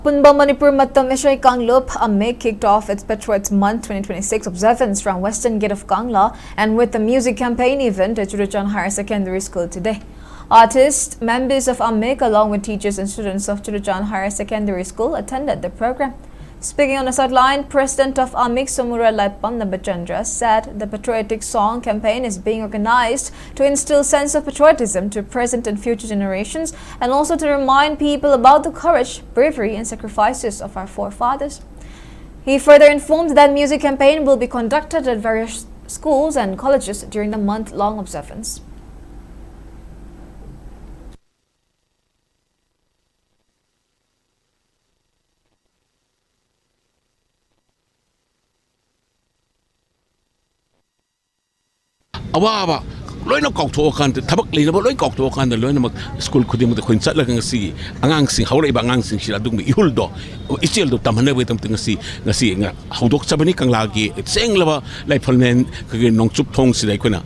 Apunba Manipur Matam Ishay Kanglup, Ammik kicked off its Patriots Month 2026 observance from Western Gate of Kangla and with the music campaign event at Patriots Higher Secondary School today. Artists, members of Ammik along with teachers and students of Patriots Higher Secondary School attended the program. Speaking on the sideline, President of Ammik Samura Laipam Nabachandra said the patriotic song campaign is being organized to instill sense of patriotism to present and future generations and also to remind people about the courage, bravery and sacrifices of our forefathers. He further informed that music campaign will be conducted at various schools and colleges during the month-long observance. Awaba, loina kokto kan tabak lina bo loin kokto kan loina mak school khudi mut khoin chatla kan si angang sing haure ba angang sing sila dung ihul do ichel do tamhane we tam ngasi nga hodok chabani kang lagi seng laba lai phalmen ke nongchup thong si dai khona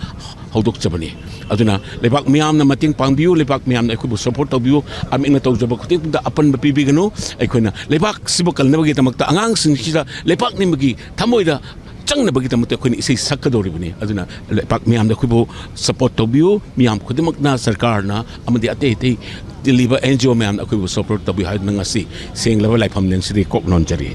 hodok chabani aduna lebak miam na mating pangbiu lebak miam na khu support tobiu am ing na to job khuti da apan bapi bi gano ai khona lebak sibokal na bagi tamak ta angang sing sila lebak ni magi thamoida Chang na bagita mate khuni isay sakadori bani aduna pak miyam da khubo support tobiu miyam khudimak na sarkar na amadi ate deliver NGO miyam da khubo support tobiu hay nangasi sing level life hamlen sidi kok non jari